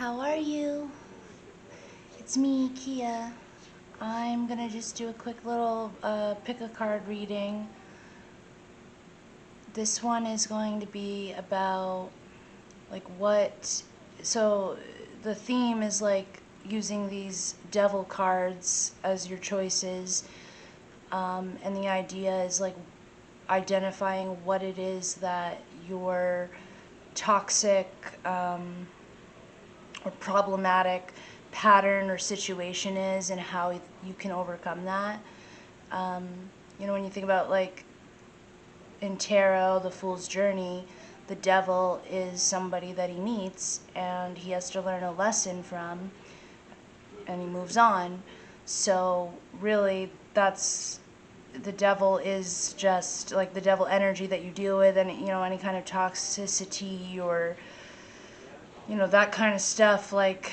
How are you? It's me, Kia. I'm gonna just do a quick little pick a card reading. This one is going to be about so the theme is like using these devil cards as your choices, and the idea is like identifying what it is that your toxic or problematic pattern or situation is and how you can overcome that. When you think about like in tarot, the Fool's Journey, the devil is somebody that he meets and he has to learn a lesson from, and he moves on. So really that's the devil is just like the devil energy that you deal with, and any kind of toxicity or that kind of stuff, like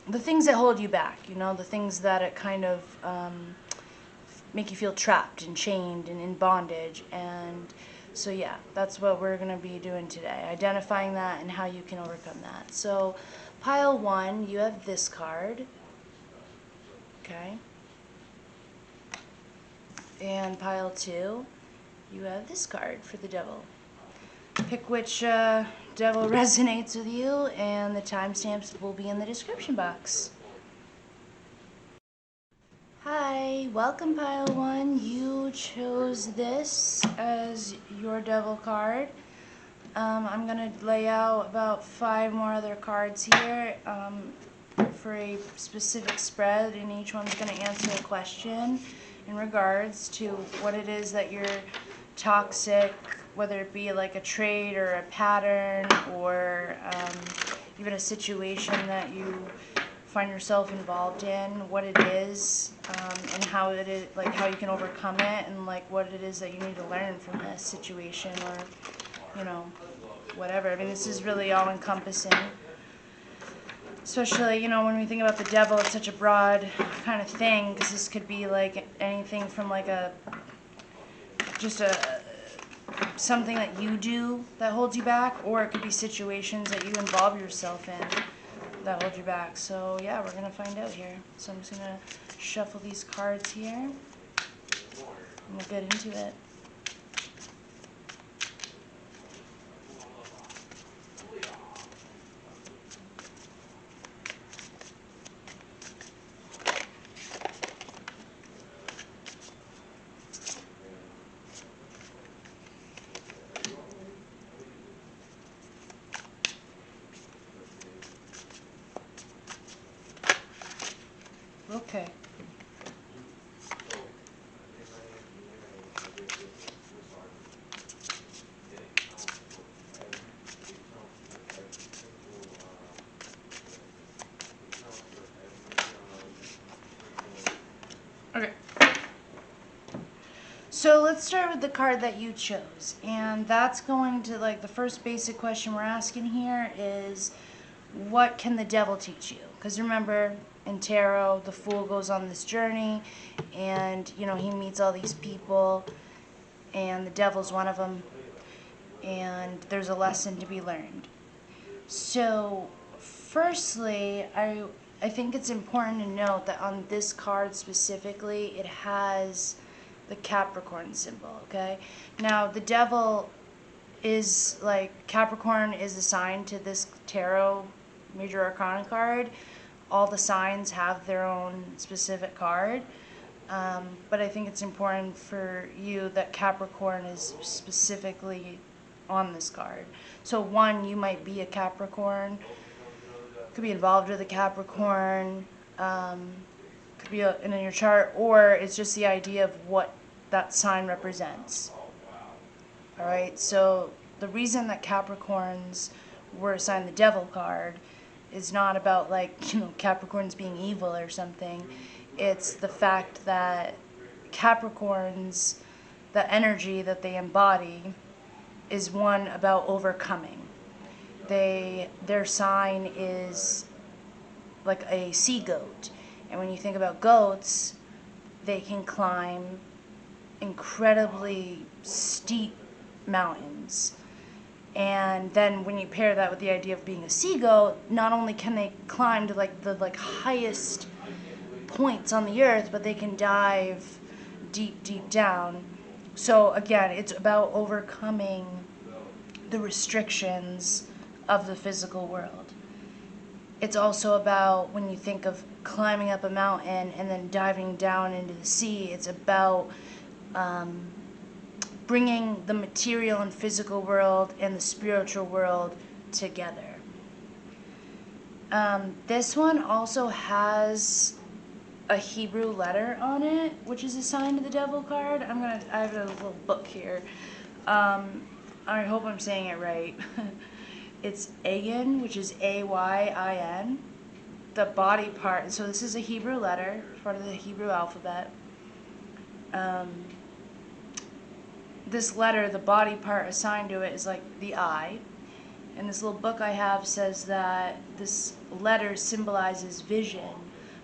the things that hold you back, the things that it kind of make you feel trapped and chained and in bondage. And so yeah, that's what we're going to be doing today, identifying that and how you can overcome that. So pile 1, you have this card, okay, and pile 2, you have this card for the devil. Pick which devil resonates with you, and the timestamps will be in the description box. Hi, welcome pile 1. You chose this as your devil card. I'm going to lay out about 5 more other cards here for a specific spread, and each one's going to answer a question in regards to what it is that you're toxic, whether it be like a trait or a pattern or even a situation that you find yourself involved in, what it is, and how it is, like how you can overcome it, and like what it is that you need to learn from this situation, or whatever. I mean, this is really all encompassing, especially when we think about the devil. It's such a broad kind of thing, because this could be like anything from like something that you do that holds you back, or it could be situations that you involve yourself in that hold you back. So yeah, we're gonna find out here. So I'm just gonna shuffle these cards here and we'll get into it. Okay. Okay. So let's start with the card that you chose, and that's going to, like, the first basic question we're asking here is, what can the devil teach you? Because remember, in tarot, the Fool goes on this journey, and he meets all these people, and the devil's one of them, and there's a lesson to be learned. So firstly, I think it's important to note that on this card specifically, it has the Capricorn symbol, okay? Now, the devil is, like, Capricorn is assigned to this tarot major arcana card. All the signs have their own specific card, but I think it's important for you that Capricorn is specifically on this card. So one, you might be a Capricorn, could be involved with a Capricorn, could be in your chart, or it's just the idea of what that sign represents. All right, so the reason that Capricorns were assigned the devil card is not about, like, Capricorns being evil or something. It's the fact that Capricorns, the energy that they embody, is one about overcoming. Their sign is like a sea goat, and when you think about goats, they can climb incredibly steep mountains, And then when you pair that with the idea of being a seagull, not only can they climb to like the highest points on the earth, but they can dive deep, deep down. So again, it's about overcoming the restrictions of the physical world. It's also about, when you think of climbing up a mountain and then diving down into the sea, it's about bringing the material and physical world and the spiritual world together. This one also has a Hebrew letter on it, which is assigned to the devil card. I have a little book here. I hope I'm saying it right. It's Ayin, which is Ayin. The body part, so this is a Hebrew letter, part of the Hebrew alphabet. This letter, the body part assigned to it is like the I. And this little book I have says that this letter symbolizes vision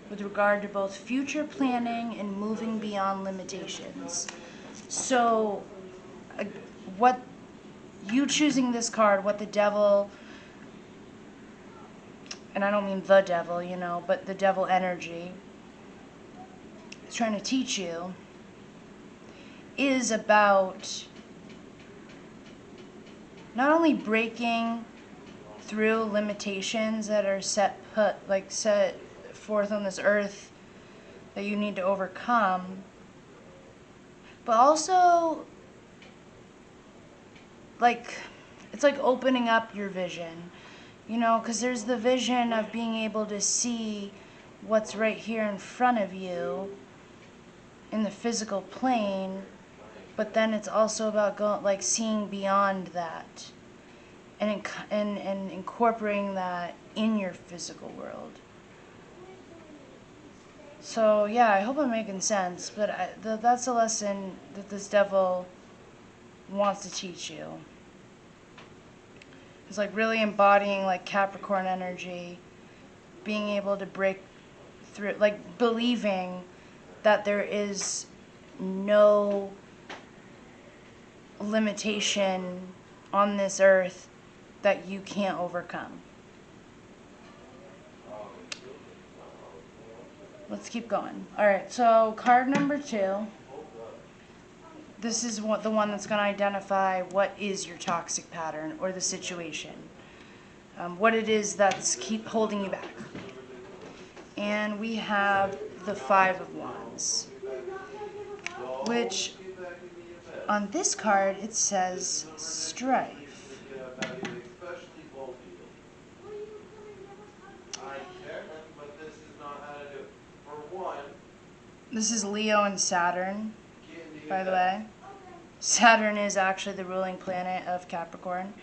with regard to both future planning and moving beyond limitations. So, what you choosing this card, what the devil, and I don't mean the devil, but the devil energy is trying to teach you, is about not only breaking through limitations that are set forth on this earth that you need to overcome, but also it's like opening up your vision, because there's the vision of being able to see what's right here in front of you in the physical plane, but then it's also about seeing beyond that and incorporating that in your physical world. So yeah, I hope I'm making sense, but that's a lesson that this devil wants to teach you. It's like really embodying like Capricorn energy, being able to break through, like believing that there is no limitation on this earth that you can't overcome. Let's keep going. All right, so card number 2. This is the one that's going to identify what is your toxic pattern or the situation. What it is that's keep holding you back. And we have the 5 of Wands, which on this card it says strife. This is Leo and Saturn, by the way. Saturn is actually the ruling planet of Capricorn.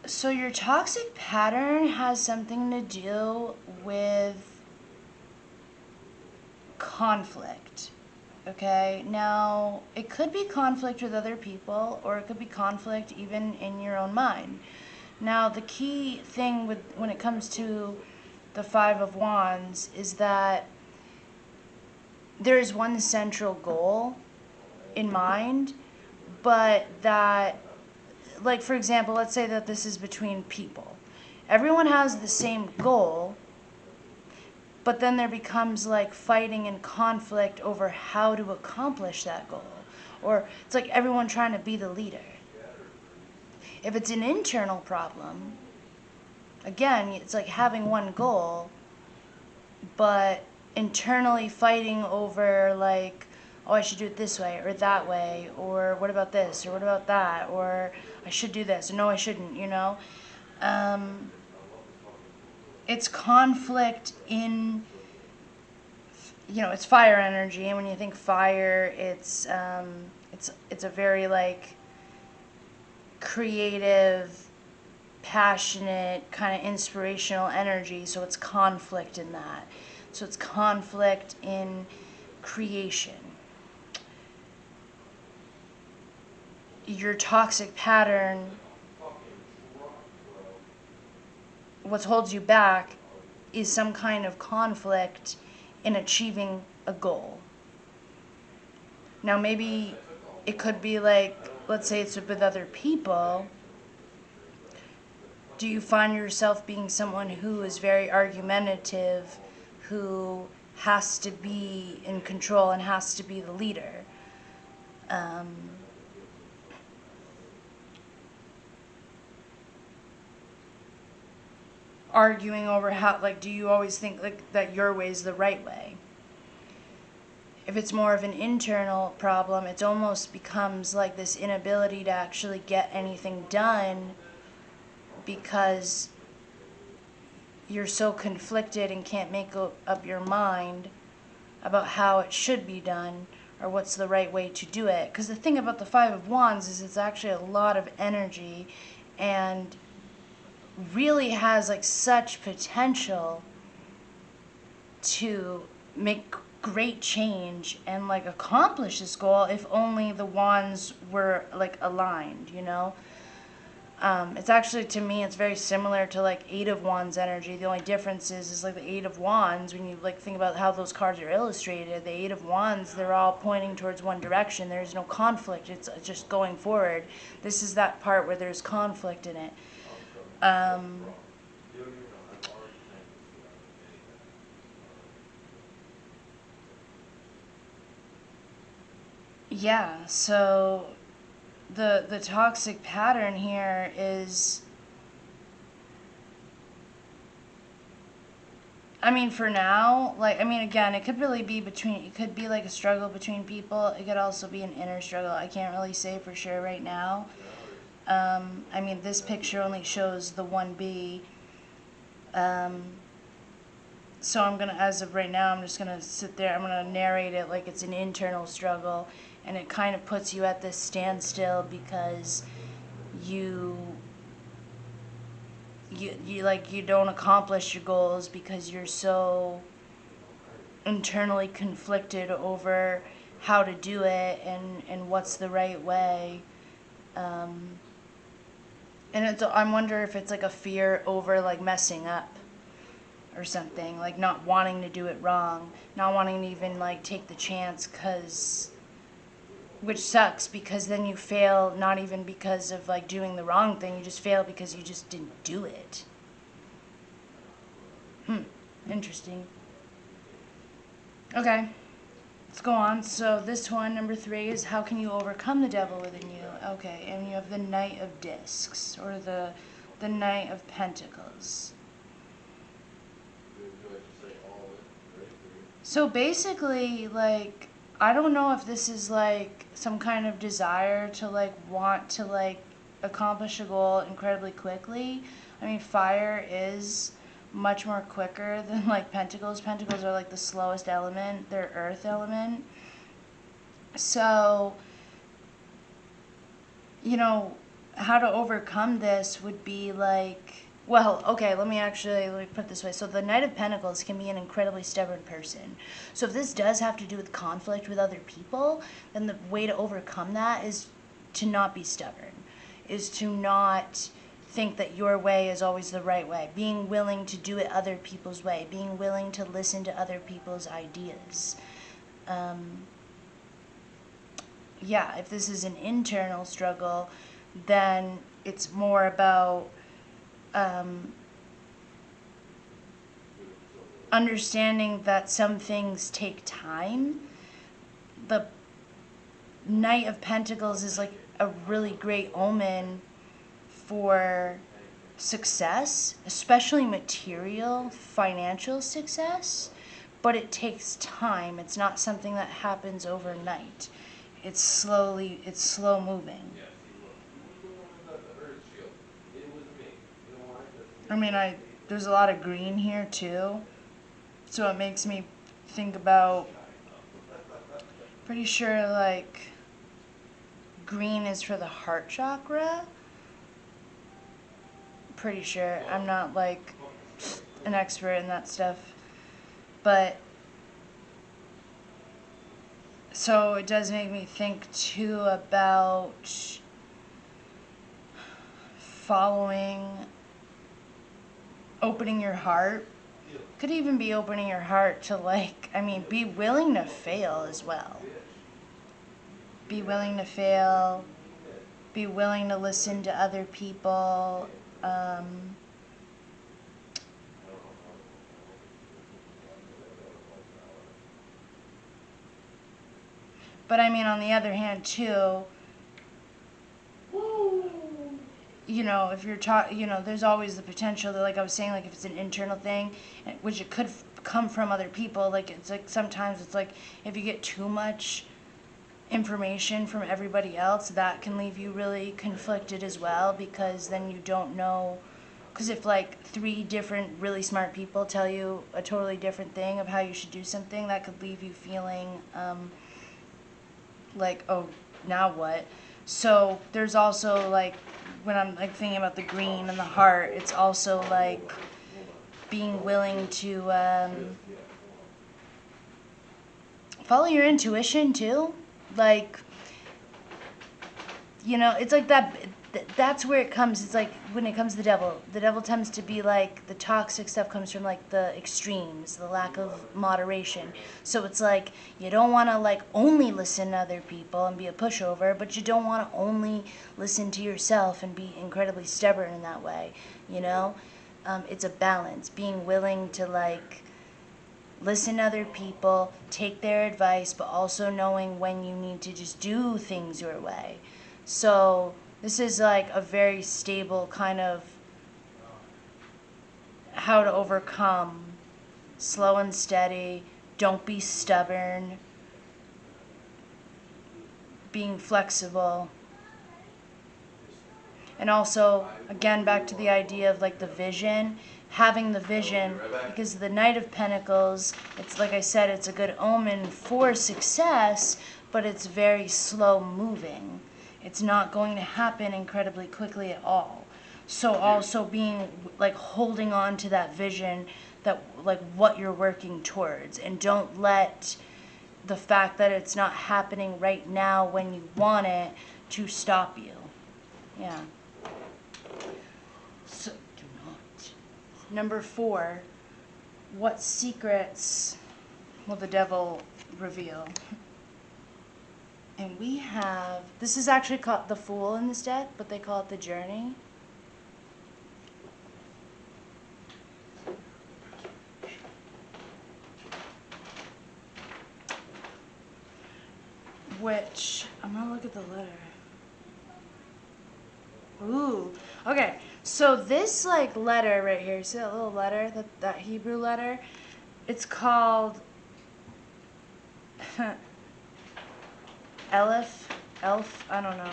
So your toxic pattern has something to do with conflict. Okay, now it could be conflict with other people, or it could be conflict even in your own mind. Now the key thing when it comes to the 5 of Wands is that there is one central goal in mind, but that, like for example, let's say that this is between people. Everyone has the same goal, but then there becomes like fighting and conflict over how to accomplish that goal. Or it's like everyone trying to be the leader. If it's an internal problem, again, it's like having one goal, but internally fighting over like, oh, I should do it this way or that way, or what about this, or what about that, or I should do this, or no, I shouldn't, It's conflict in, it's fire energy, and when you think fire, it's a very like creative, passionate, kind of inspirational energy, so it's conflict in that. So it's conflict in creation. Your toxic pattern, what holds you back is some kind of conflict in achieving a goal. Now maybe it could be like, let's say it's with other people. Do you find yourself being someone who is very argumentative, who has to be in control and has to be the leader? Arguing over how, like, do you always think like that your way is the right way? If it's more of an internal problem, it almost becomes like this inability to actually get anything done because you're so conflicted and can't make up your mind about how it should be done or what's the right way to do it. Because the thing about the Five of Wands is it's actually a lot of energy and really has like such potential to make great change and like accomplish this goal if only the wands were like aligned, you know? It's actually, to me, it's very similar to like Eight of Wands energy. The only difference is like the Eight of Wands, when you like think about how those cards are illustrated, the Eight of Wands, they're all pointing towards one direction. There's no conflict. It's just going forward. This is that part where there's conflict in it. Yeah, so the toxic pattern here is, I mean, for now, like, I mean, again, it could really be between, it could be like a struggle between people. It could also be an inner struggle. I can't really say for sure right now. I mean, this picture only shows the 1B. So I'm going to, as of right now, I'm just going to sit there. I'm going to narrate it like it's an internal struggle. And it kind of puts you at this standstill because you like, you don't accomplish your goals because you're so internally conflicted over how to do it and what's the right way. And it's, I wonder if it's like a fear over like messing up or something, like not wanting to do it wrong, not wanting to even like take the chance, cause, which sucks because then you fail not even because of like doing the wrong thing, you just fail because you just didn't do it. Interesting. Okay, let's go on. So this one, number 3, is how can you overcome the devil within you? Okay, and you have the Knight of Discs, or the Knight of Pentacles. So basically, like, I don't know if this is like some kind of desire to like want to like accomplish a goal incredibly quickly. I mean, fire is much more quicker than like pentacles. Pentacles are like the slowest element. They're earth element. So, you know, how to overcome this would be like, well, okay, let me put it this way. So the Knight of Pentacles can be an incredibly stubborn person. So if this does have to do with conflict with other people, then the way to overcome that is to not be stubborn, is to not think that your way is always the right way, being willing to do it other people's way, being willing to listen to other people's ideas. Yeah, if this is an internal struggle, then it's more about understanding that some things take time. The Knight of Pentacles is like a really great omen for success, especially material, financial success, but it takes time. It's not something that happens overnight. It's slow moving. I mean, there's a lot of green here too, so it makes me think about, pretty sure like green is for the heart chakra. Pretty sure. I'm not like an expert in that stuff, but so it does make me think too about opening your heart. Could even be opening your heart to like, I mean, be willing to fail as well. be willing to fail, be willing to listen to other people. But I mean, on the other hand, too, you know, if you're you know, there's always the potential that, like I was saying, like if it's an internal thing, which it could come from other people, like it's like sometimes it's like if you get too much information from everybody else, that can leave you really conflicted as well, because then you don't know, because if like 3 different really smart people tell you a totally different thing of how you should do something, that could leave you feeling like, oh, now what? So there's also like, when I'm like thinking about the green and the heart, it's also like being willing to follow your intuition too. Like, you know, it's like that. That's where it comes. It's like when it comes to the devil tends to be like, the toxic stuff comes from like the extremes, the lack of moderation. So it's like you don't want to like only listen to other people and be a pushover, but you don't want to only listen to yourself and be incredibly stubborn in that way. You know, it's a balance. Being willing to like listen to other people, take their advice, but also knowing when you need to just do things your way. So this is like a very stable kind of how to overcome, slow and steady, don't be stubborn, being flexible. And also, again, back to the idea of like the vision, having the vision, because the Knight of Pentacles, it's like I said, it's a good omen for success, but it's very slow moving. It's not going to happen incredibly quickly at all. So also being like holding on to that vision, that like what you're working towards, and don't let the fact that it's not happening right now when you want it to stop you. Yeah. So, do not. Number 4, what secrets will the devil reveal? And we have, this is actually called the Fool in this deck, but they call it the Journey. Which, I'm gonna look at the letter. Ooh, okay. So this like letter right here, see that little letter, that Hebrew letter? It's called Elf, I don't know,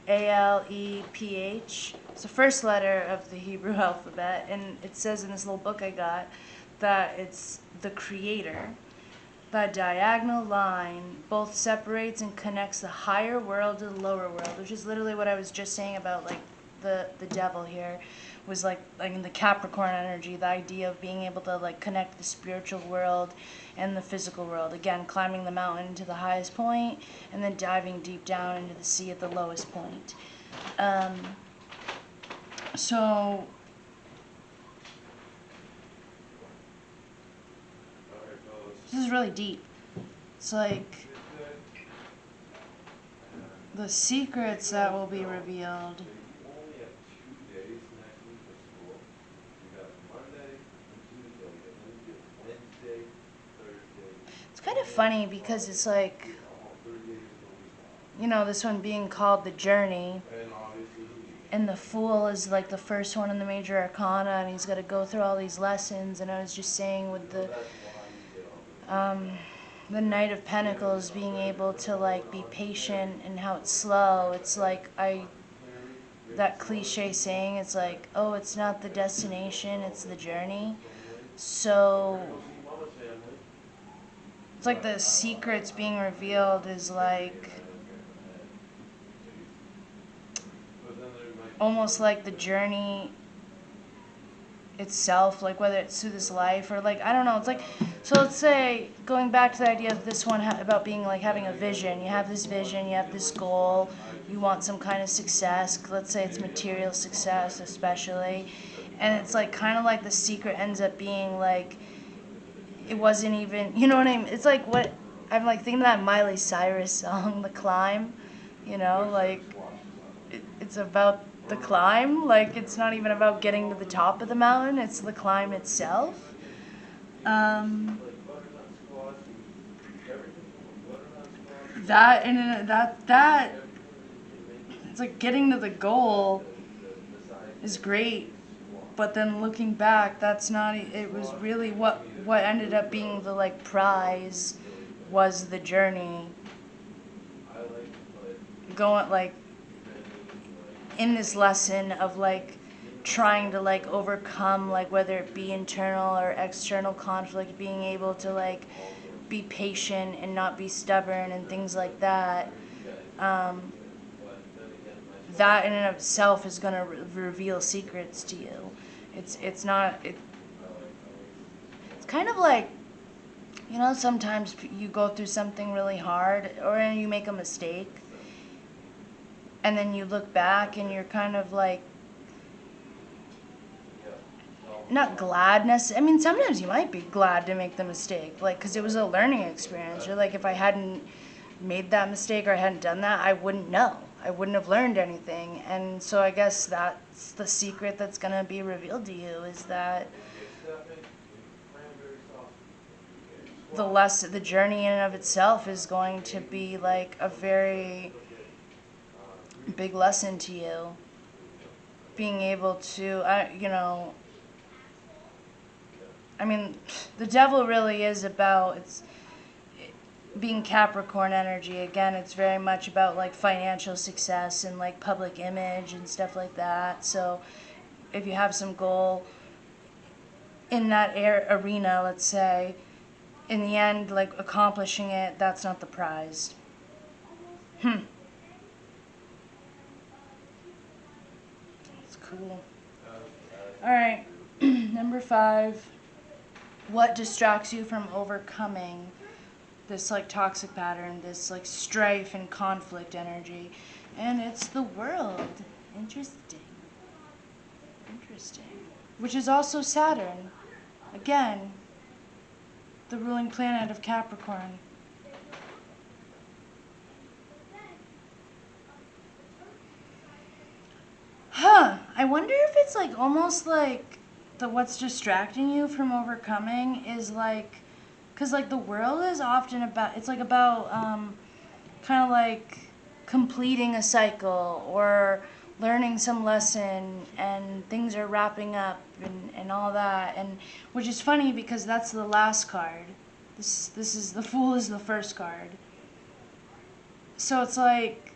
Aleph. It's the first letter of the Hebrew alphabet, and it says in this little book I got that it's the Creator. The diagonal line both separates and connects the higher world to the lower world, which is literally what I was just saying about like the devil here, was like in the Capricorn energy, the idea of being able to like connect the spiritual world and the physical world. Again, climbing the mountain to the highest point and then diving deep down into the sea at the lowest point. So this is really deep. It's like the secrets that will be revealed. It's kind of funny because it's like, you know, this one being called the Journey, and the Fool is like the first one in the major arcana, and he's got to go through all these lessons. And I was just saying with the Knight of Pentacles being able to like be patient and how it's slow. It's like that cliche saying, it's like, oh, it's not the destination, it's the journey. So it's like the secrets being revealed is like almost like the journey itself, like whether it's through this life or like, I don't know, it's like, so let's say going back to the idea of this one about being like having a vision. You have this vision, you have this goal, you want some kind of success, let's say it's material success especially, and it's like kind of like the secret ends up being like, it wasn't even, you know what I mean, it's like what I'm like thinking of that Miley Cyrus song, The Climb, you know, like it's about the climb, like it's not even about getting to the top of the mountain, it's the climb itself. Um, that and that it's like getting to the goal is great, but then looking back, that's not. It was really what ended up being the like prize was the journey. Going like in this lesson of like trying to like overcome like whether it be internal or external conflict, being able to like be patient and not be stubborn and things like that. Um, that in and of itself is going to reveal secrets to you. It's not it's kind of like, you know, sometimes you go through something really hard or you make a mistake and then you look back and you're kind of like not gladness. I mean, sometimes you might be glad to make the mistake, like because it was a learning experience. Or like if I hadn't made that mistake or I hadn't done that, I wouldn't know. I wouldn't have learned anything. And so I guess that's the secret that's gonna be revealed to you is that the journey in and of itself is going to be like a very big lesson to you. Being able to, you know, I mean, the devil really is about it's being Capricorn energy. Again, it's very much about like financial success and like public image and stuff like that. So, if you have some goal in that arena, let's say, in the end, like accomplishing it, that's not the prize. It's cool. All right, number 5. What distracts you from overcoming this like toxic pattern, this like strife and conflict energy? And it's the world. Interesting. Which is also Saturn. Again, the ruling planet of Capricorn. I wonder if it's like almost like what's distracting you from overcoming is like, because like the world is often about, it's like about kind of like completing a cycle or learning some lesson and things are wrapping up and all that, and which is funny because that's the last card. This is the Fool is the first card. So it's like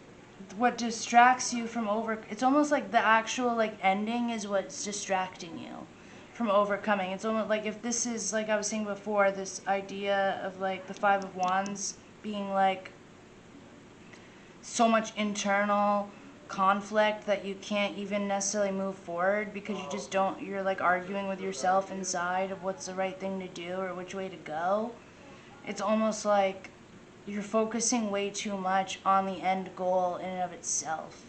what distracts you from it's almost like the actual like ending is what's distracting you from overcoming. It's almost like if this is like I was saying before, this idea of like the 5 of Wands being like so much internal conflict that you can't even necessarily move forward because you just don't, you're like arguing with yourself inside of what's the right thing to do or which way to go. It's almost like you're focusing way too much on the end goal in and of itself.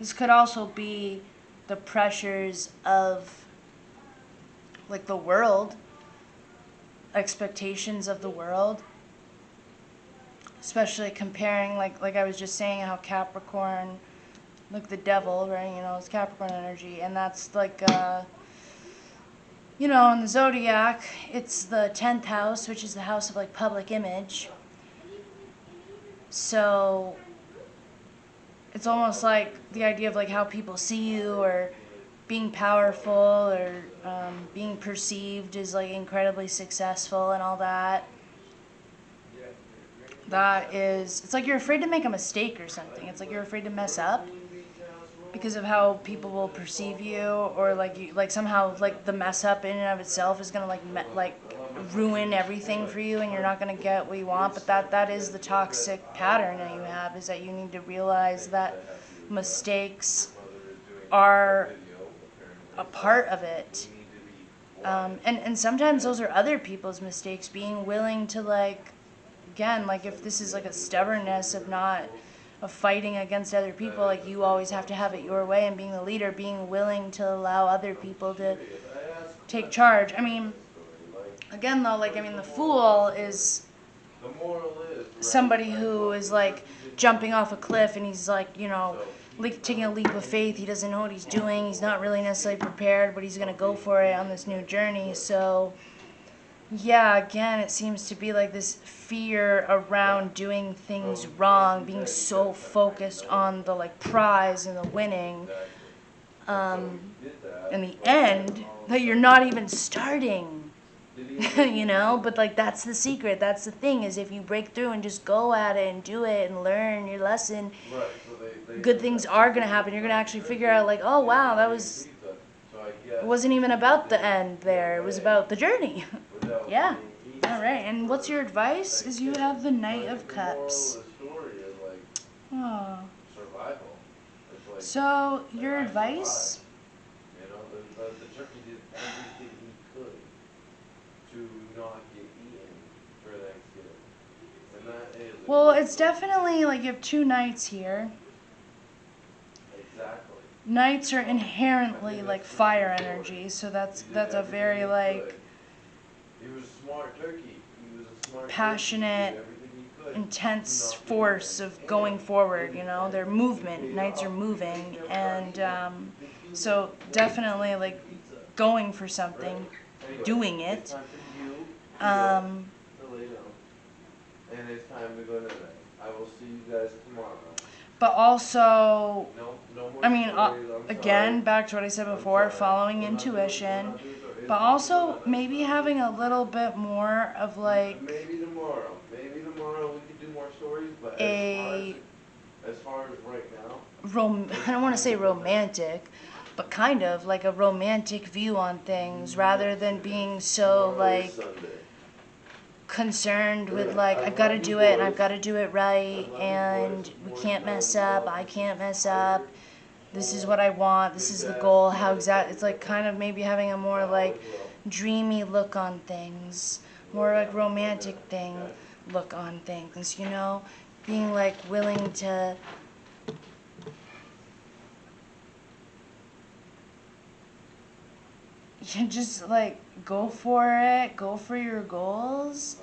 This could also be the pressures of like the world, expectations of the world, especially comparing like I was just saying how Capricorn, like the devil, right, you know, it's Capricorn energy, and that's like you know, in the zodiac, it's the 10th house, which is the house of like public image. So it's almost like the idea of like how people see you or being powerful or being perceived as like incredibly successful and all that. That is, it's like you're afraid to make a mistake or something. It's like you're afraid to mess up because of how people will perceive you, or like you, like somehow like the mess up in and of itself is gonna like ruin everything for you, and you're not gonna get what you want. But that is the toxic pattern that you have, is that you need to realize that mistakes are a part of it, and sometimes those are other people's mistakes. Being willing to like, again, like if this is like a stubbornness of fighting against other people, like you always have to have it your way, and being the leader, being willing to allow other people to take charge. I mean, again though, like, I mean, the fool is somebody who is like jumping off a cliff and he's like, you know, like taking a leap of faith. He doesn't know what he's doing. He's not really necessarily prepared, but he's going to go for it on this new journey. So, yeah, again, it seems to be like this fear around doing things wrong, being so focused on the like prize and the winning. In the end, that you're not even starting. You know, but like that's the secret, that's the thing, is if you break through and just go at it and do it and learn your lesson, good things are going to happen. You're going to actually figure out like, oh wow, it wasn't even about the end there, it was about the journey. Yeah. All right, and what's your advice? Is you have the Knight of Cups. Oh. So your advice, well, it's definitely like you have two knights here. Knights are inherently like fire energy, so that's a very like passionate, intense force of going forward. You know, they're movement. Knights are moving, and so definitely like going for something, doing it. And it's time to go to bed. I will see you guys tomorrow. But also, No more I mean, stories, again, back to what I said before, following intuition, but also maybe having a little bit more of like maybe tomorrow we could do more stories, but as far as right now, I don't want to say romantic, but kind of like a romantic view on things rather than being so like concerned with like I've got to do it and I've got to do it right and we can't mess up, I can't mess up, this is what I want, this is the goal, how exact. It's like kind of maybe having a more like dreamy look on things, more like romantic look on things, you know, being like willing to you just like go for it, go for your goals,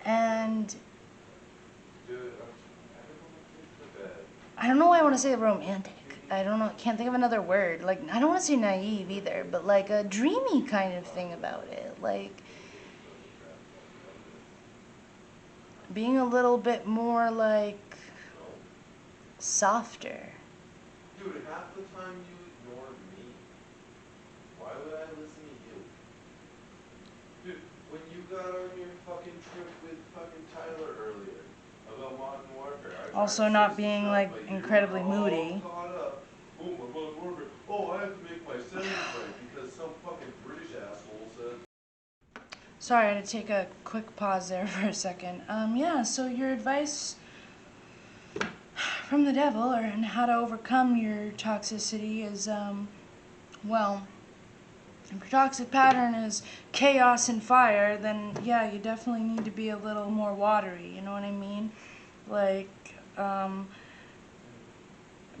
and I don't know why I want to say romantic. I don't know, can't think of another word. Like, I don't want to say naive either, but like a dreamy kind of thing about it. Like, being a little bit more like softer. dude, half the time you ignore me. Why would I listen to you? Dude, when you got on your fucking trip with fucking Tyler earlier about Modern Warfare, Also not being like incredibly moody. Caught up. Oh, my Modern Warfare. Oh, I have to make my settings right because some fucking British asshole said. Sorry, I had to take a quick pause there for a second. Yeah, so your advice from the devil and how to overcome your toxicity is, well, if your toxic pattern is chaos and fire, then yeah, you definitely need to be a little more watery, you know what I mean? Like,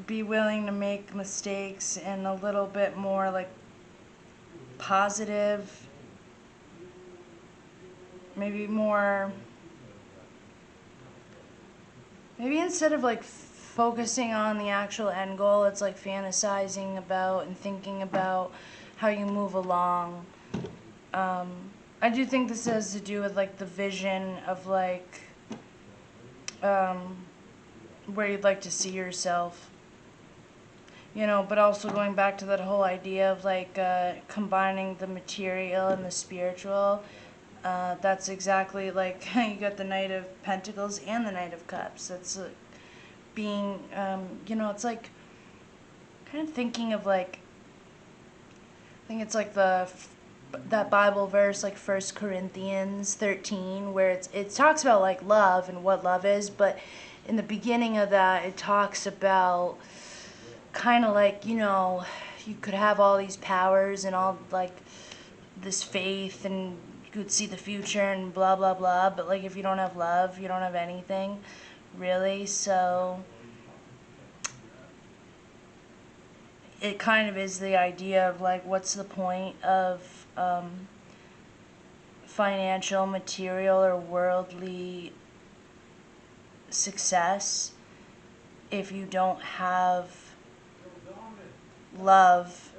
be willing to make mistakes and a little bit more like positive, maybe more, maybe instead of like focusing on the actual end goal, it's like fantasizing about and thinking about how you move along. I do think this has to do with like the vision of like where you'd like to see yourself, you know, but also going back to that whole idea of like combining the material and the spiritual. That's exactly like you got the Knight of Pentacles and the Knight of Cups. That's being, you know, it's like kind of thinking of like, I think it's like that Bible verse, like 1 Corinthians 13, where it talks about like love and what love is, but in the beginning of that, it talks about kind of like, you know, you could have all these powers and all like this faith and you could see the future and blah blah blah, but like if you don't have love, you don't have anything really. So it kind of is the idea of like what's the point of financial, material, or worldly success if you don't have love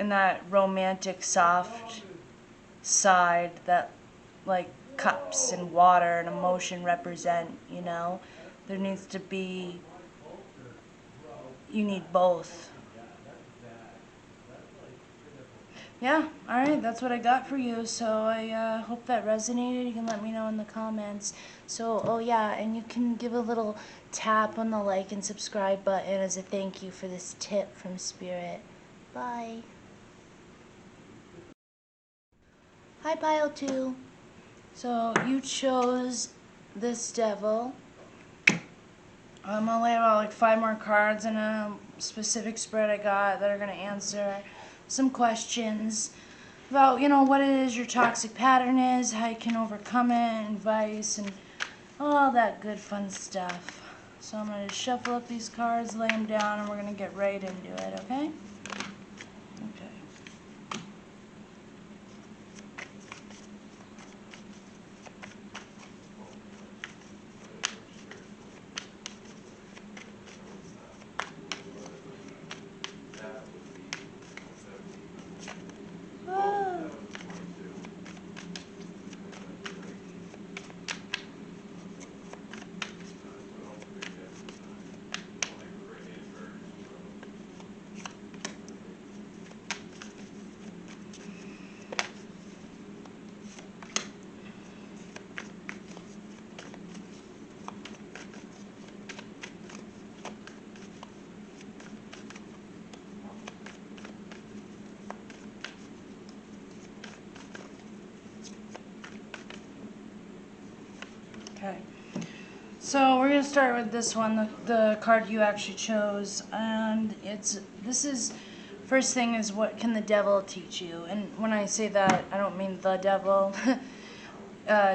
and that romantic, soft side that, like, cups and water and emotion represent, you know? There needs to be, you need both. Yeah, alright, that's what I got for you. So I hope that resonated. You can let me know in the comments. So, oh yeah, and you can give a little tap on the like and subscribe button as a thank you for this tip from Spirit. Bye. Hi, Pile 2. So, you chose this devil. I'll lay out like 5 more cards and a specific spread I got that are going to answer some questions about, you know, what it is your toxic pattern is, how you can overcome it, advice, and all that good fun stuff. So I'm going to shuffle up these cards, lay them down, and we're going to get right into it, okay? Okay. Oh. Okay, so we're gonna start with this one, the card you actually chose, and this is first thing is what can the devil teach you? And when I say that, I don't mean the devil.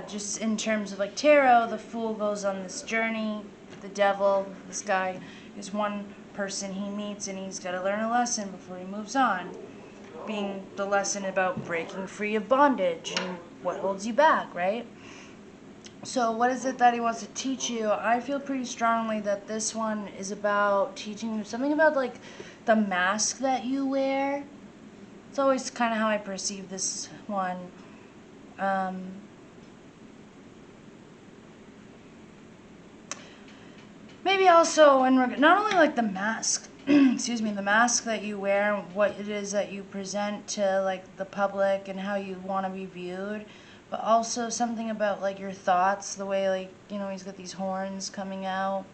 Just in terms of like tarot, the Fool goes on this journey. The devil, this guy, is one person he meets, and he's got to learn a lesson before he moves on. Being the lesson about breaking free of bondage and what holds you back, right? So what is it that he wants to teach you? I feel pretty strongly that this one is about teaching you something about like the mask that you wear. It's always kind of how I perceive this one. Maybe also in not only like the mask, excuse me, the mask that you wear, what it is that you present to like the public and how you want to be viewed, but also something about like your thoughts, the way like, you know, he's got these horns coming out.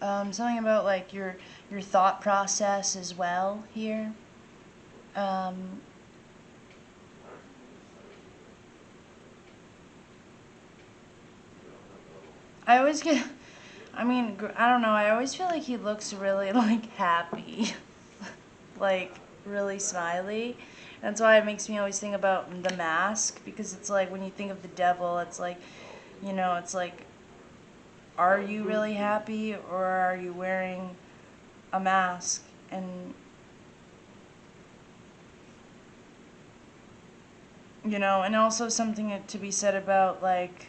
Something about like your thought process as well here. I always get, I mean, I don't know, I always feel like he looks really like happy, like really smiley. That's why it makes me always think about the mask, because it's like when you think of the devil, it's like, you know, it's like, are you really happy or are you wearing a mask? And, you know, and also something to be said about like,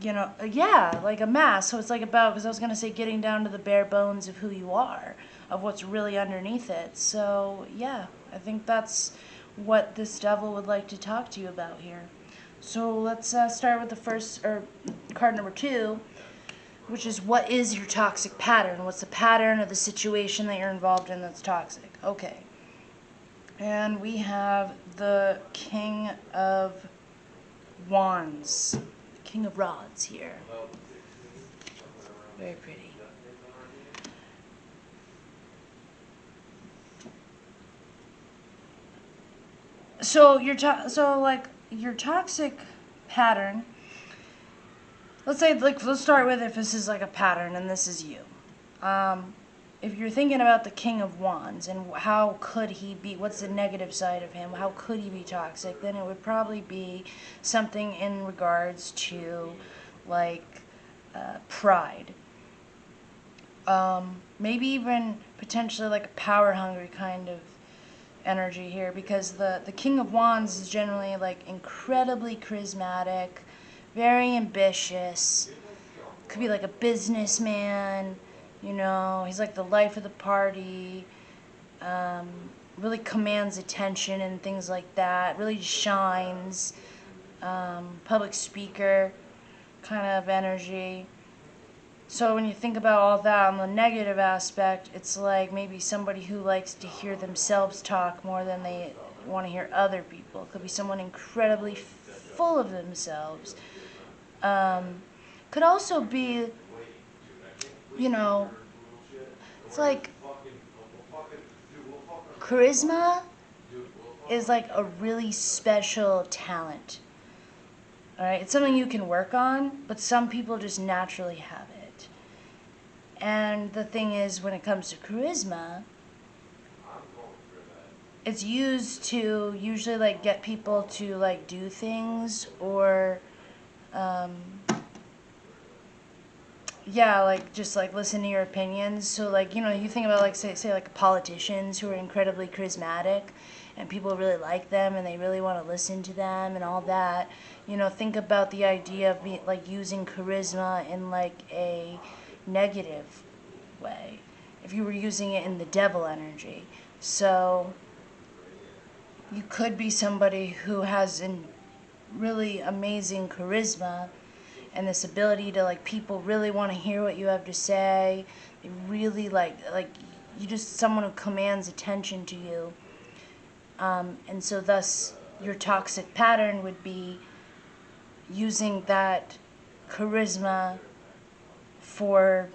you know, yeah, like a mask. So it's like about, because I was going to say getting down to the bare bones of who you are, of what's really underneath it. So, yeah, I think that's what this devil would like to talk to you about here. So let's start with the first, or card number 2, which is what is your toxic pattern? What's the pattern of the situation that you're involved in that's toxic? Okay. And we have the King of Wands. King of Rods here. Very pretty. So your toxic pattern. Let's say let's start with if this is like a pattern and this is you. If you're thinking about the King of Wands and how could he be, what's the negative side of him, how could he be toxic, then it would probably be something in regards to like pride. Maybe even potentially like a power hungry kind of energy here, because the King of Wands is generally like incredibly charismatic, very ambitious. Could be like a businessman, you know, he's like the life of the party, really commands attention and things like that, really shines, public speaker kind of energy. So when you think about all that on the negative aspect, it's like maybe somebody who likes to hear themselves talk more than they want to hear other people. It could be someone incredibly full of themselves. Could also be, you know, it's like charisma is like a really special talent. All right, it's something you can work on, but some people just naturally have it. And the thing is, when it comes to charisma, it's used to usually like get people to like do things, or yeah, like just like listen to your opinions. So like, you know, you think about like say like politicians who are incredibly charismatic and people really like them and they really want to listen to them and all that. You know, think about the idea of like using charisma in like a negative way, if you were using it in the devil energy. So you could be somebody who has an really amazing charisma and this ability to like people really want to hear what you have to say. They really like you just someone who commands attention to you. And so thus your toxic pattern would be using that charisma for,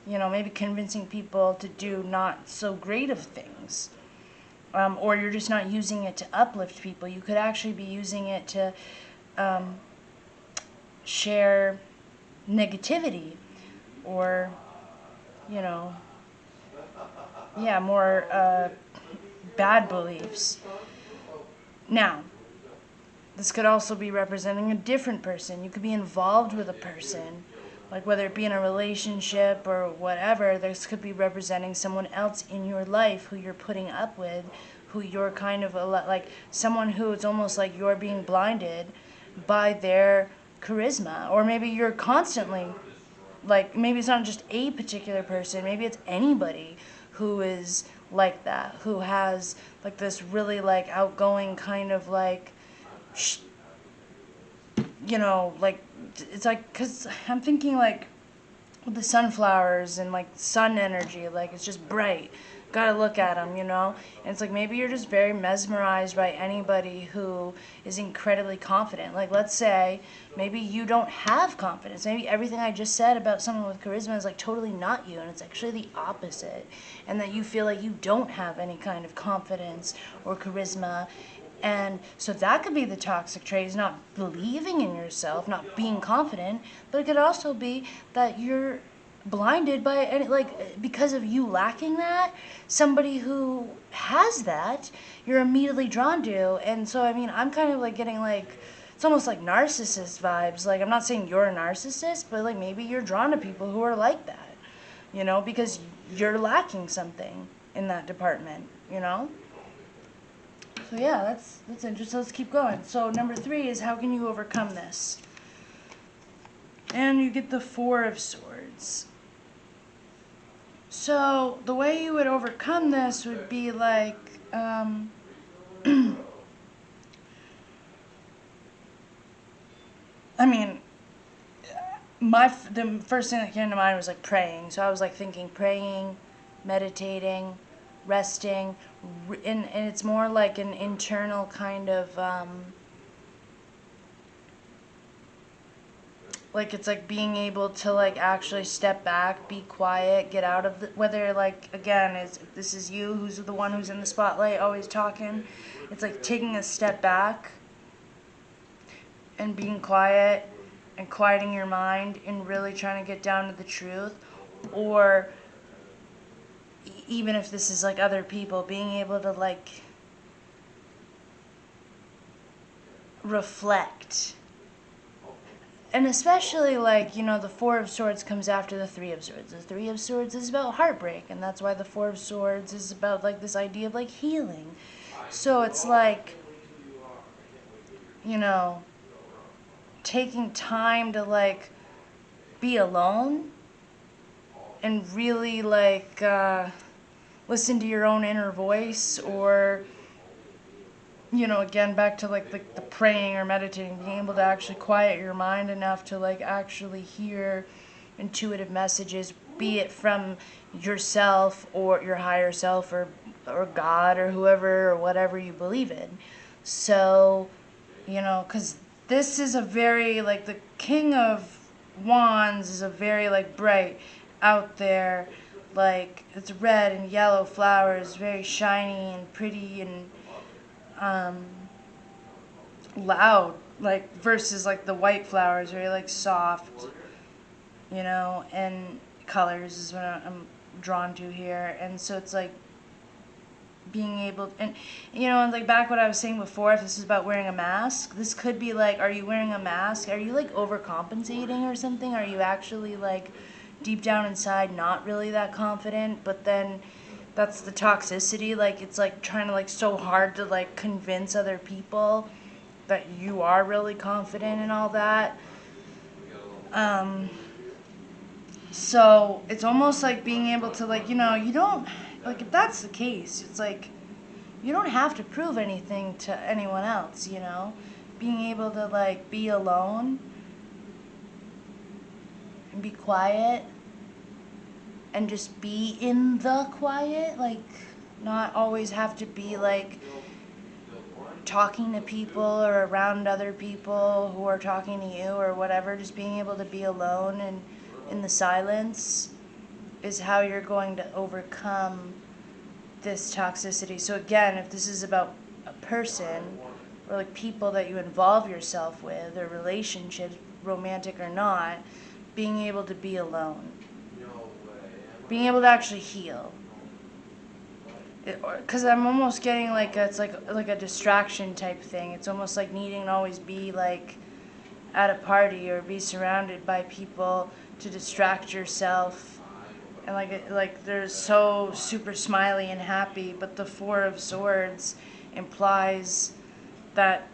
you know, maybe convincing people to do not so great of things. Or you're just not using it to uplift people. You could actually be using it to share negativity, or, you know, yeah, more bad beliefs. Now, this could also be representing a different person. You could be involved with a person, like whether it be in a relationship or whatever. This could be representing someone else in your life who you're putting up with, who you're kind of like someone who it's almost like you're being blinded by their charisma. Or maybe you're constantly, like, maybe it's not just a particular person, maybe it's anybody who is like that, who has like this really like outgoing kind of like you know, like, it's like, because I'm thinking like with the sunflowers and like sun energy, like it's just bright, gotta look at them, you know. And it's like maybe you're just very mesmerized by anybody who is incredibly confident. Like, let's say maybe you don't have confidence, maybe everything I just said about someone with charisma is like totally not you, and it's actually the opposite, and that you feel like you don't have any kind of confidence or charisma. And so that could be the toxic trait, is not believing in yourself, not being confident. But it could also be that you're blinded by any, like, because of you lacking that, somebody who has that, you're immediately drawn to. And so, I mean, I'm kind of like getting like, it's almost like narcissist vibes. Like, I'm not saying you're a narcissist, but like maybe you're drawn to people who are like that, you know, because you're lacking something in that department, you know? So yeah, that's interesting. Let's keep going. So number 3 is, how can you overcome this? And you get the 4 of Swords. So the way you would overcome this would be like, I mean, the first thing that came to mind was like praying. So I was like thinking praying, meditating, resting, and it's more like an internal kind of like, it's like being able to like actually step back, be quiet, get out of the, whether like, again, is this is you who's the one who's in the spotlight always talking, it's like taking a step back and being quiet and quieting your mind and really trying to get down to the truth. Or even if this is like other people, being able to like reflect and especially like, you know, the Four of Swords comes after the Three of Swords. The Three of Swords is about heartbreak, and that's why the Four of Swords is about like this idea of like healing. So it's like, you know, taking time to like be alone and really like listen to your own inner voice, or, you know, again back to like the praying or meditating, being able to actually quiet your mind enough to like actually hear intuitive messages, be it from yourself or your higher self, or God or whoever or whatever you believe in. So, you know, because this is a very like the King of Wands is a very like bright, out there, like it's red and yellow flowers, very shiny and pretty and um, loud, like versus like the white flowers, very like soft, you know, and colors is what I'm drawn to here. And so it's like being able, and you know, like back what I was saying before, if this is about wearing a mask, this could be like, are you wearing a mask? Are you like overcompensating or something? Are you actually like deep down inside not really that confident, but then that's the toxicity, like it's like trying to like so hard to like convince other people that you are really confident and all that. um so it's almost like being able to like, you know, you don't, like if that's the case, it's like you don't have to prove anything to anyone else, you know, being able to like be alone and be quiet and just be in the quiet, like not always have to be like talking to people or around other people who are talking to you or whatever. Just being able to be alone and in the silence is how you're going to overcome this toxicity. So again, if this is about a person or like people that you involve yourself with, or relationships, romantic or not, being able to be alone, being able to actually heal. Because I'm almost getting like it's like a distraction type thing. It's almost like needing to always be like at a party or be surrounded by people to distract yourself, and like they're so super smiley and happy, but the Four of Swords implies that,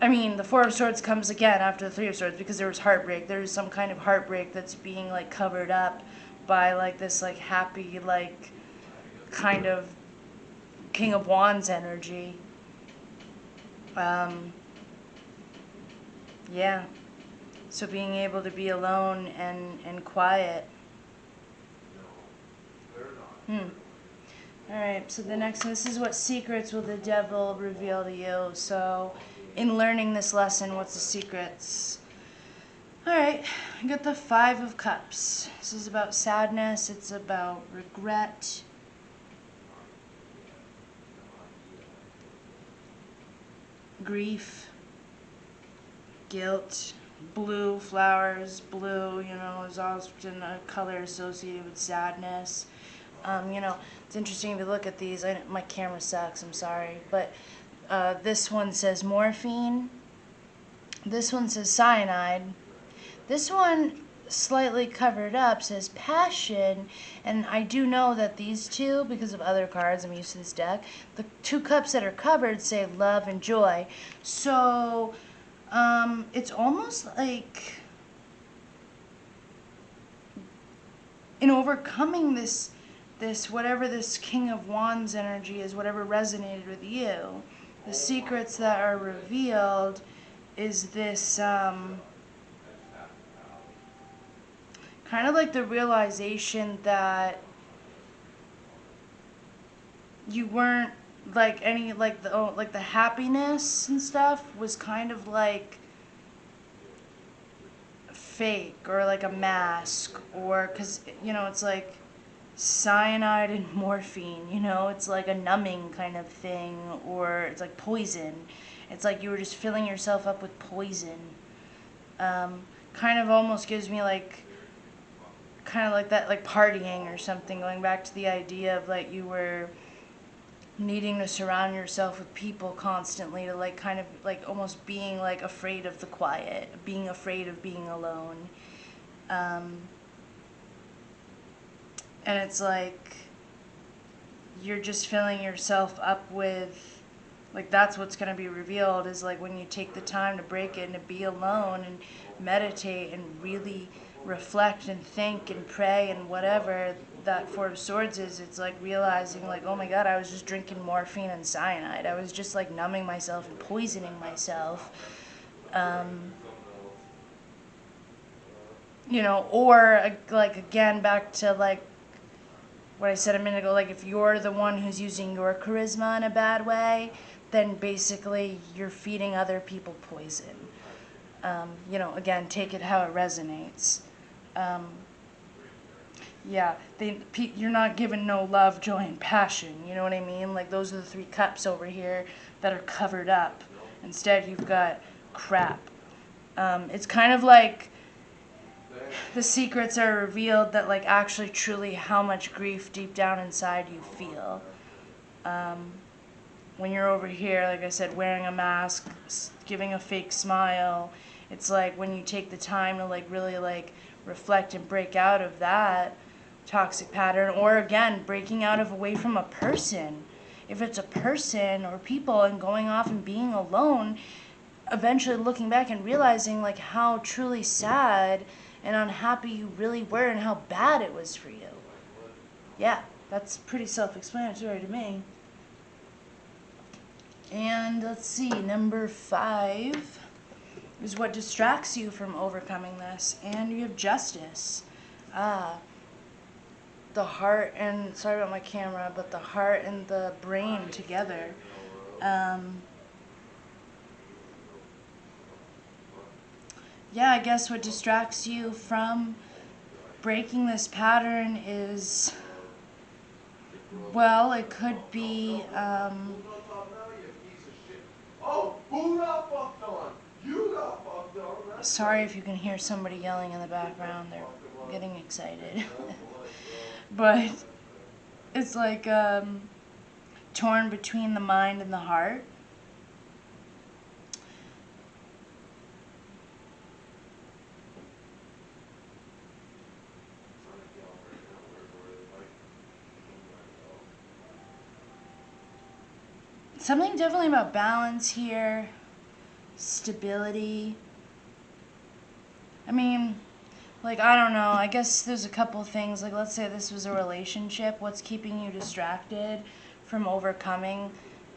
I mean, the Four of Swords comes again after the Three of Swords because there was heartbreak. There's some kind of heartbreak that's being like covered up by like this like happy like kind of King of Wands energy. Um, yeah. So being able to be alone and quiet. Alright, so the next one, this is what secrets will the devil reveal to you. So in learning this lesson, what's the secrets? Alright, I got the Five of Cups. This is about sadness, it's about regret. Grief, guilt, blue flowers, blue, you know, is often a color associated with sadness. You know, it's interesting to look at these. My camera sucks, I'm sorry. But this one says morphine. This one says cyanide. This one, slightly covered up, says passion. And I do know that these two, because of other cards, I'm used to this deck, the two cups that are covered say love and joy. So it's almost like in overcoming this whatever this King of Wands energy is, whatever resonated with you, the secrets that are revealed is this kind of like the realization that you weren't like any like the happiness and stuff was kind of like fake or like a mask, or because, you know, it's like cyanide and morphine, you know, it's like a numbing kind of thing, or it's like poison. It's like you were just filling yourself up with poison. Kind of almost gives me like kind of like that, like partying or something, going back to the idea of like you were needing to surround yourself with people constantly to like kind of like almost being like afraid of the quiet, being afraid of being alone. And it's like you're just filling yourself up with, like, that's what's going to be revealed is like when you take the time to break it and to be alone and meditate and really reflect and think and pray and whatever that Four of Swords is. It's like realizing like, oh my god, I was just drinking morphine and cyanide. I was just like numbing myself and poisoning myself. You know, or like again back to like what I said a minute ago, like if you're the one who's using your charisma in a bad way, then basically you're feeding other people poison. You know, again, take it how it resonates. Yeah, you're not given no love, joy, and passion. You know what I mean? Like those are the 3 cups over here that are covered up. Instead, you've got crap. It's kind of like the secrets are revealed that like actually truly how much grief deep down inside you feel. When you're over here, like I said, wearing a mask, giving a fake smile, it's like when you take the time to like really like reflect and break out of that toxic pattern, or again breaking out of away from a person. If it's a person or people and going off and being alone, eventually looking back and realizing like how truly sad and unhappy you really were and how bad it was for you. Yeah, that's pretty self-explanatory to me. And let's see, number 5 is what distracts you from overcoming this. And you have justice. The heart and, sorry about my camera, but the heart and the brain together. Yeah, I guess what distracts you from breaking this pattern is, well, it could be, sorry if you can hear somebody yelling in the background, they're getting excited. But it's like torn between the mind and the heart. Something definitely about balance here, stability. I mean, like, I don't know, I guess there's a couple things. Like, let's say this was a relationship. What's keeping you distracted from overcoming?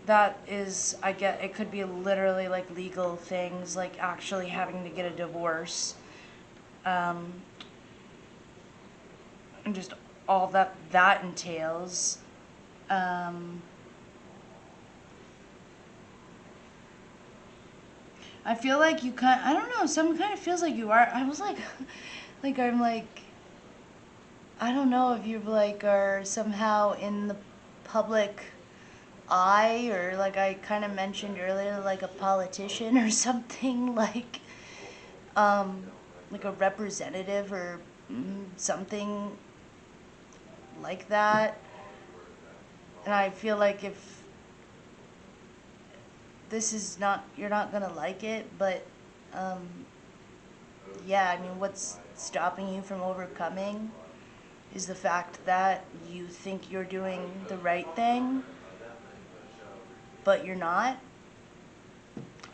That is, I get, it could be literally like legal things, like actually having to get a divorce. And just all that entails. I feel like you kind, I don't know, some kind of feels like you are. I was like, like I'm like, I don't know if you like are somehow in the public eye, or like I kind of mentioned earlier, like a politician or something, like a representative or something like that. And I feel like if this is not, you're not gonna like it, but yeah, I mean, what's stopping you from overcoming is the fact that you think you're doing the right thing, but you're not.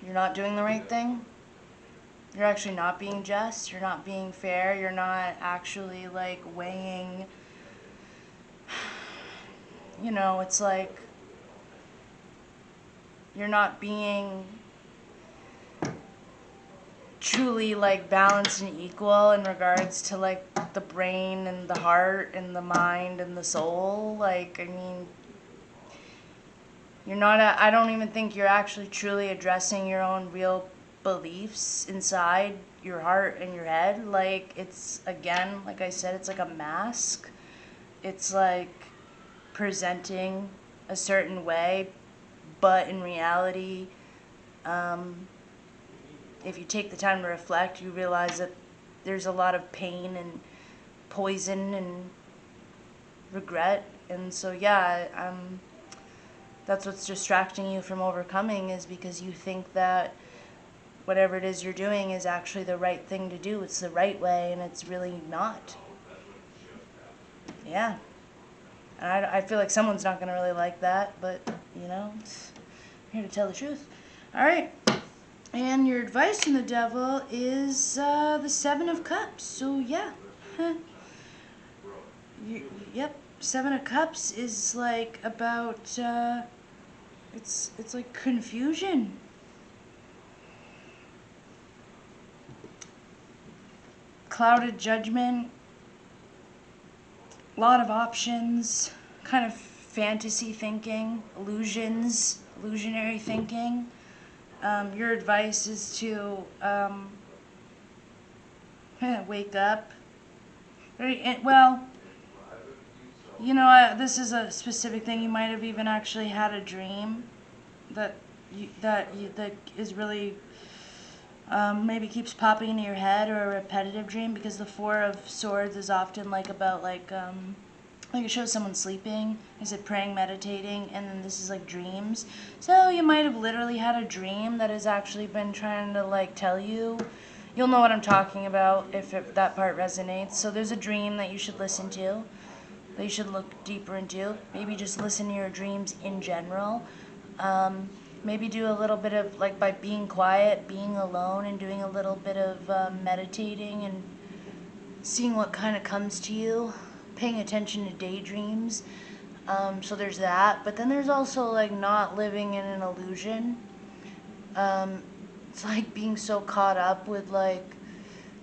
You're not doing the right thing. You're actually not being just. You're not being fair. You're not actually like weighing, you know, it's like you're not being truly like balanced and equal in regards to like the brain and the heart and the mind and the soul. Like, I mean, you're not, I don't even think you're actually truly addressing your own real beliefs inside your heart and your head. Like, it's, again, like I said, it's like a mask. It's like presenting a certain way, but in reality, if you take the time to reflect, you realize that there's a lot of pain and poison and regret. And so, yeah, that's what's distracting you from overcoming, is because you think that whatever it is you're doing is actually the right thing to do. It's the right way, and it's really not. Yeah. And I feel like someone's not going to really like that, but, you know, I'm here to tell the truth. All right. And your advice from the devil is the Seven of Cups. So, yeah. Yep. Seven of Cups is like about, it's like confusion. Clouded judgment. A lot of options. Kind of fantasy thinking. Illusionary thinking. Your advice is to wake up. Well, you know, this is a specific thing. You might have even actually had a dream that is really maybe keeps popping into your head, or a repetitive dream, because the Four of Swords is often like about like it shows someone sleeping. Is it praying, meditating, and then this is like dreams. So you might have literally had a dream that has actually been trying to like tell you. You'll know what I'm talking about if that part resonates. So there's a dream that you should listen to, that you should look deeper into. Maybe just listen to your dreams in general. Maybe do a little bit of, like, by being quiet, being alone, and doing a little bit of meditating and seeing what kind of comes to you. Paying attention to daydreams. So there's that. But then there's also, like, not living in an illusion. It's like being so caught up with, like,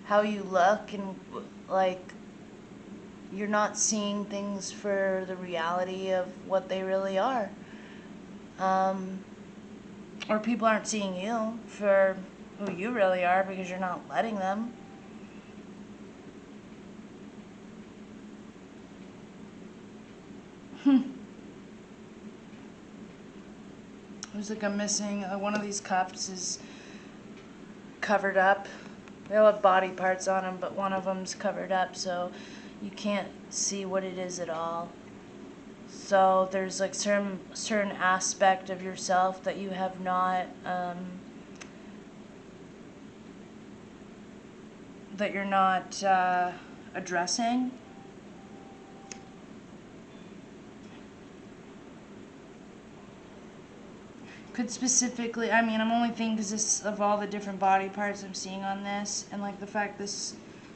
how you look, and, like, you're not seeing things for the reality of what they really are. Or people aren't seeing you for who you really are, because you're not letting them. There's like I'm missing, one of these cups is covered up. They all have body parts on them, but one of them's covered up, so you can't see what it is at all. So there's like certain aspect of yourself that you have not, that you're not addressing. Could specifically, I mean, I'm only thinking because this, of all the different body parts I'm seeing on this, and like the fact this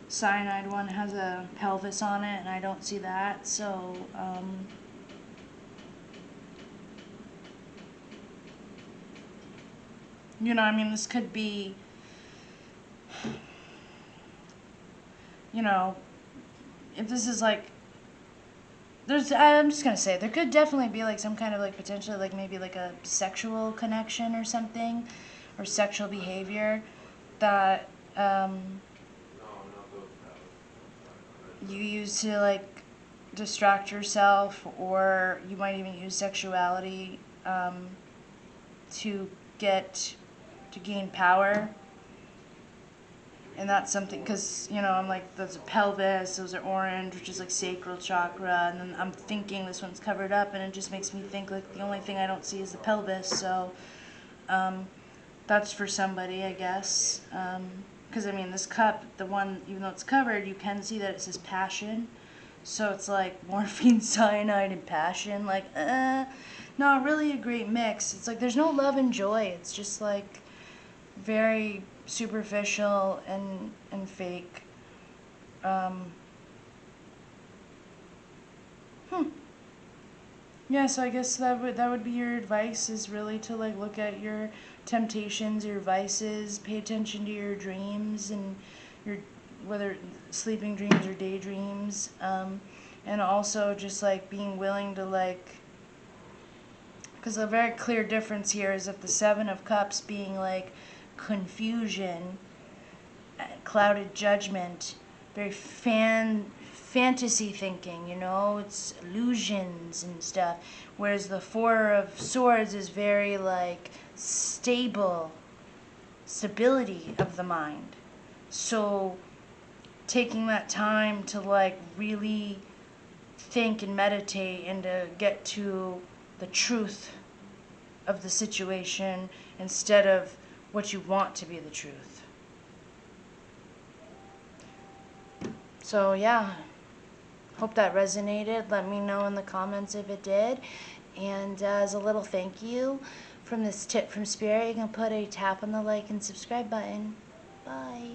cyanide one has a pelvis on it, and I don't see that, so, you know, I mean, this could be, you know, if this is like, I'm just gonna say, there could definitely be like some kind of like potentially like maybe like a sexual connection or something, or sexual behavior that you use to like distract yourself, or you might even use sexuality to gain power. And that's something, because, you know, I'm like, there's a pelvis, those are orange, which is like sacral chakra, and then I'm thinking this one's covered up, and it just makes me think like the only thing I don't see is the pelvis, so that's for somebody, I guess. Because, I mean, this cup, the one, even though it's covered, you can see that it says passion, so it's like morphine, cyanide, and passion, like, not really a great mix. It's like there's no love and joy, it's just like very superficial and fake. Yeah, so I guess that would be your advice, is really to like look at your temptations, your vices, pay attention to your dreams, and your, whether sleeping dreams or daydreams, and also just like being willing to like, because a very clear difference here is that the Seven of Cups being like confusion, clouded judgment, very fantasy thinking, you know, it's illusions and stuff, whereas the Four of Swords is very like stability of the mind. So taking that time to like really think and meditate and to get to the truth of the situation instead of what you want to be the truth. So yeah, hope that resonated. Let me know in the comments if it did. And as a little thank you from this tip from Spirit, you can put a tap on the like and subscribe button. Bye.